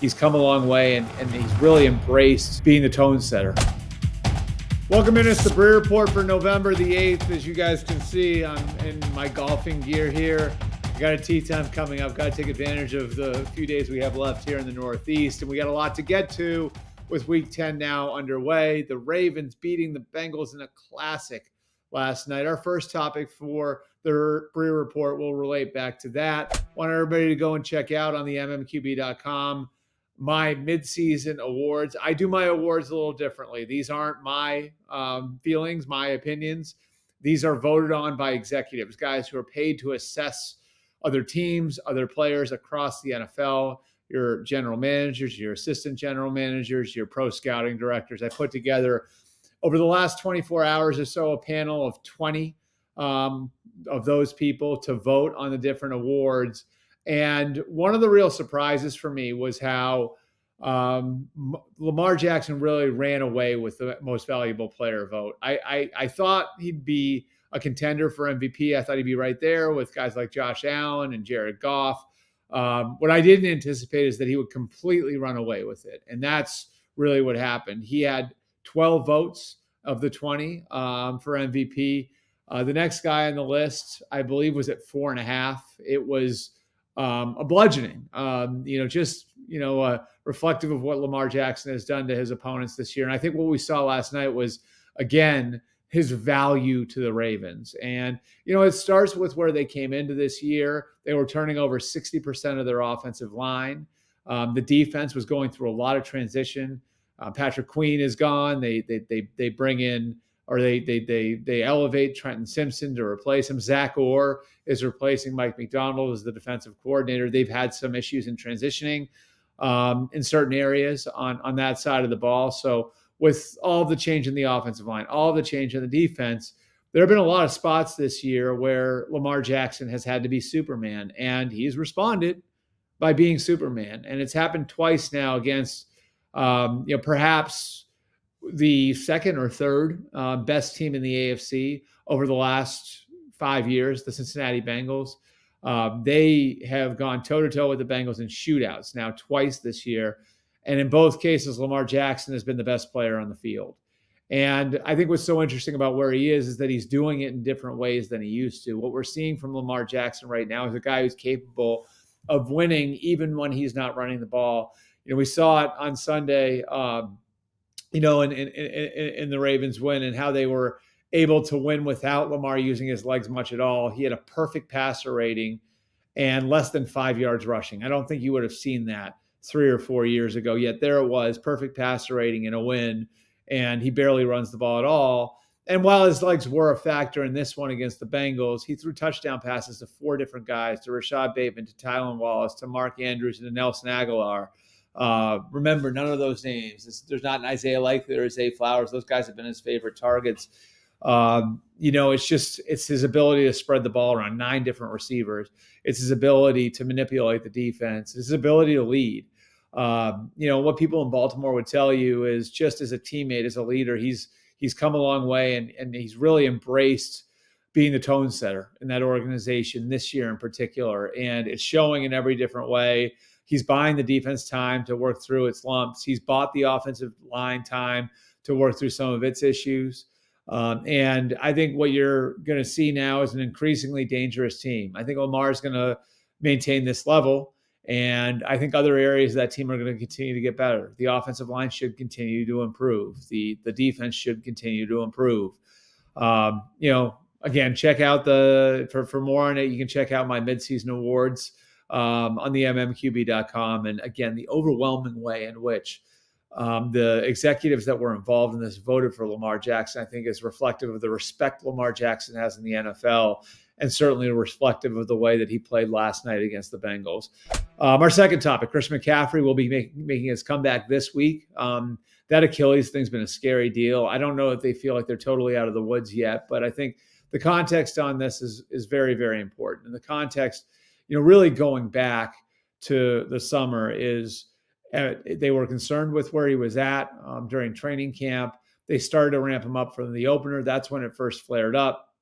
He's come a long way, and he's really embraced being the tone setter. Welcome in. It's the Breer Report for November the 8th. As you guys can see, I'm in my golfing gear here. I got a tee time coming up. Got to take advantage of the few days we have left here in the Northeast. And we got a lot to get to with Week 10 now underway. The Ravens beating the Bengals in a classic last night. Our first topic for the Breer Report will relate back to that. Want everybody to go and check out on the mmqb.com my midseason awards. I do my awards a little differently. These aren't my feelings, my opinions. These are voted on by executives, guys who are paid to assess other teams, other players across the NFL, your general managers, your assistant general managers, your pro scouting directors. I put together over the last 24 hours or so a panel of 20 of those people to vote on the different awards. And one of the real surprises for me was how Lamar Jackson really ran away with the most valuable player vote. I thought he'd be a contender for MVP. I thought he'd be right there with guys like Josh Allen and Jared Goff. What I didn't anticipate is that he would completely run away with it. And that's really what happened. He had 12 votes of the 20 for MVP. The next guy on the list, I believe, was at 4.5. It was a bludgeoning, reflective of what Lamar Jackson has done to his opponents this year. And I think what we saw last night was, again, his value to the Ravens. And, it starts with where they came into this year. They were turning over 60% of their offensive line. The defense was going through a lot of transition. Patrick Queen is gone. They bring in, or they elevate Trenton Simpson to replace him. Zach Orr is replacing Mike McDonald as the defensive coordinator. They've had some issues in transitioning in certain areas on that side of the ball. So with all the change in the offensive line, all the change in the defense, there have been a lot of spots this year where Lamar Jackson has had to be Superman, and he's responded by being Superman. And it's happened twice now against, perhaps the second or third best team in the AFC over the last 5 years, the Cincinnati Bengals. They have gone toe-to-toe with the Bengals in shootouts now twice this year. And in both cases, Lamar Jackson has been the best player on the field. And I think what's so interesting about where he is that he's doing it in different ways than he used to. What we're seeing from Lamar Jackson right now is a guy who's capable of winning even when he's not running the ball. We saw it on Sunday, in the Ravens win, and how they were able to win without Lamar using his legs much at all. He had a perfect passer rating and less than 5 yards rushing. I don't think you would have seen that 3 or 4 years ago, yet there it was, perfect passer rating and a win, and he barely runs the ball at all. And while his legs were a factor in this one against the Bengals, he threw touchdown passes to 4 different guys, to Rashad Bateman, to Tylan Wallace, to Mark Andrews, and to Nelson Aguilar. Remember, none of those names. There's not an Isaiah Likely or Zay Flowers. Those guys have been his favorite targets. It's his ability to spread the ball around 9 different receivers. It's his ability to manipulate the defense. It's his ability to lead. What people in Baltimore would tell you is, just as a teammate, as a leader, he's come a long way, and he's really embraced being the tone setter in that organization this year in particular. And it's showing in every different way. He's buying the defense time to work through its lumps. He's bought the offensive line time to work through some of its issues. And I think what you're going to see now is an increasingly dangerous team. I think Lamar is going to maintain this level, and I think other areas of that team are going to continue to get better. The offensive line should continue to improve. The defense should continue to improve. Again, check out for more on it. You can check out my midseason awards on the mmqb.com. And again, the overwhelming way in which the executives that were involved in this voted for Lamar Jackson, I think, is reflective of the respect Lamar Jackson has in the NFL, and certainly reflective of the way that he played last night against the Bengals. Our second topic, Christian McCaffrey will be making his comeback this week. That Achilles thing's been a scary deal. I don't know if they feel like they're totally out of the woods yet, but I think the context on this is very, very important. And the context, really going back to the summer, is they were concerned with where he was at during training camp. They started to ramp him up for the opener. That's when it first flared up,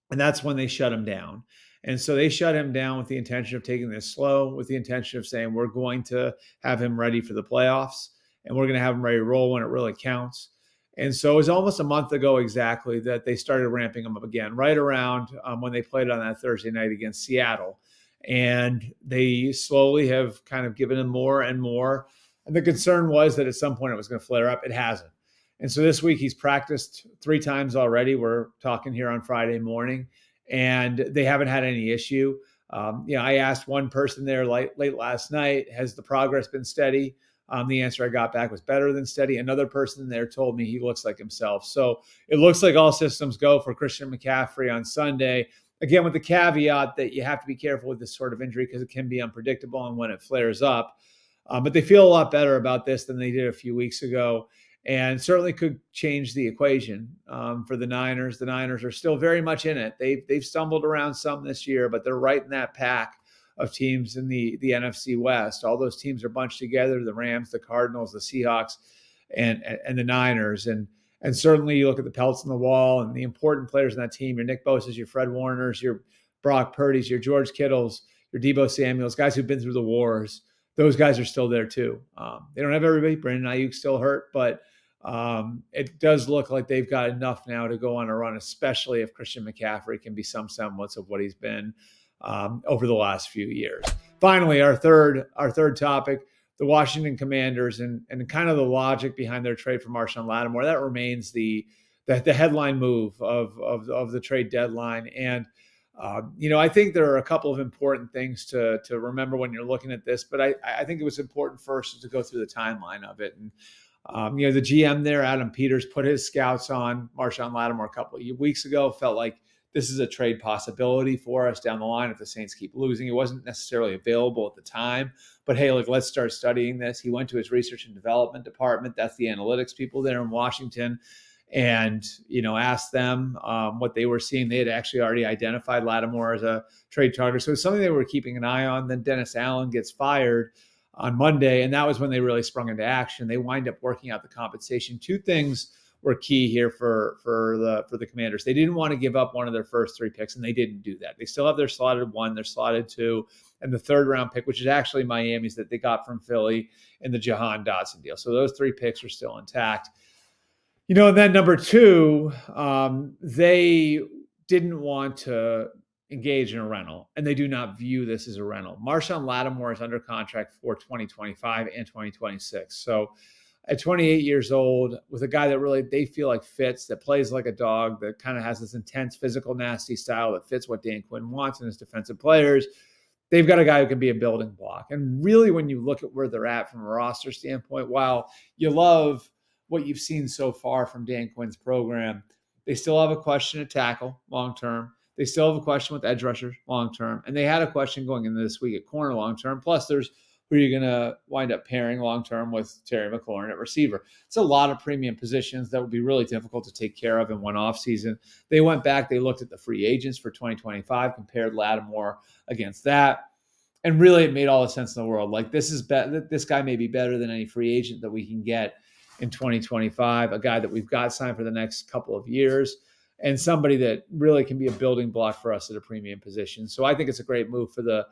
and that's when they shut him down. And so they shut him down with the intention of taking this slow, with the intention of saying, we're going to have him ready for the playoffs and we're going to have him ready to roll when it really counts. And so it was almost a month ago exactly that they started ramping him up again, right around when they played on that Thursday night against Seattle. And they slowly have kind of given him more and more. And the concern was that at some point it was going to flare up. It hasn't. And so this week he's practiced 3 times already. We're talking here on Friday morning, and they haven't had any issue. I asked one person there late last night, has the progress been steady? The answer I got back was better than steady. Another person there told me he looks like himself. So it looks like all systems go for Christian McCaffrey on Sunday. Again, with the caveat that you have to be careful with this sort of injury because it can be unpredictable and when it flares up. But they feel a lot better about this than they did a few weeks ago, and certainly could change the equation for the Niners. The Niners are still very much in it. They've stumbled around some this year, but they're right in that pack of teams in the NFC West. All those teams are bunched together: the Rams, the Cardinals, the Seahawks, and the Niners. And certainly you look at the pelts on the wall and the important players in that team: your Nick Bosa's, your Fred Warner's, your Brock Purdy's, your George Kittle's, your Deebo Samuel's, guys who've been through the wars. Those guys are still there too. They don't have everybody. Brandon Ayuk's still hurt, but it does look like they've got enough now to go on a run, especially if Christian McCaffrey can be some semblance of what he's been over the last few years. Finally, our third topic, the Washington Commanders and kind of the logic behind their trade for Marshon Lattimore. That remains the headline move of the trade deadline. And I think there are a couple of important things to remember when you're looking at this, but I think it was important first to go through the timeline of it. And the GM there, Adam Peters, put his scouts on Marshon Lattimore a couple of weeks ago, felt like this is a trade possibility for us down the line if the Saints keep losing. It wasn't necessarily available at the time, but hey, let's start studying this. He went to his research and development department. That's the analytics people there in Washington. And, asked them what they were seeing. They had actually already identified Lattimore as a trade target. So it's something they were keeping an eye on. Then Dennis Allen gets fired on Monday, and that was when they really sprung into action. They wind up working out the compensation. 2 things were key here for the Commanders. They didn't want to give up one of their first 3 picks, and they didn't do that. They still have their slotted 1, their slotted 2, and the 3rd round pick, which is actually Miami's that they got from Philly in the Jahan Dotson deal. So those 3 picks are still intact. And then number 2, they didn't want to engage in a rental, and they do not view this as a rental. Marshon Lattimore is under contract for 2025 and 2026. So at 28 years old, with a guy that really they feel like fits, that plays like a dog, that kind of has this intense, physical, nasty style that fits what Dan Quinn wants in his defensive players, they've got a guy who can be a building block. And really, when you look at where they're at from a roster standpoint, while you love what you've seen so far from Dan Quinn's program, they still have a question at tackle long-term. They still have a question with edge rushers long-term. And they had a question going into this week at corner long-term. Plus, there's who you're going to wind up pairing long-term with Terry McLaurin at receiver. It's a lot of premium positions that would be really difficult to take care of in one offseason. They went back, they looked at the free agents for 2025, compared Lattimore against that. And really, it made all the sense in the world. Like, this guy may be better than any free agent that we can get in 2025, a guy that we've got signed for the next couple of years, and somebody that really can be a building block for us at a premium position. So I think it's a great move for the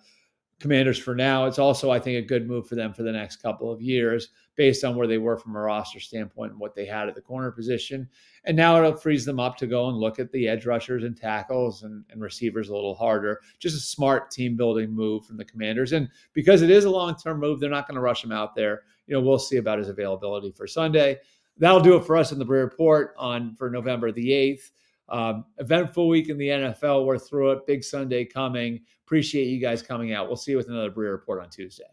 Commanders for now. It's also, I think, a good move for them for the next couple of years based on where they were from a roster standpoint and what they had at the corner position. And now it frees them up to go and look at the edge rushers and tackles and receivers a little harder. Just a smart team building move from the Commanders. And because it is a long-term move, they're not going to rush him out there. We'll see about his availability for Sunday. That'll do it for us in the Breer Report for November the 8th. Eventful week in the NFL. We're through it. Big Sunday coming. Appreciate you guys coming out. We'll see you with another Breer Report on Tuesday.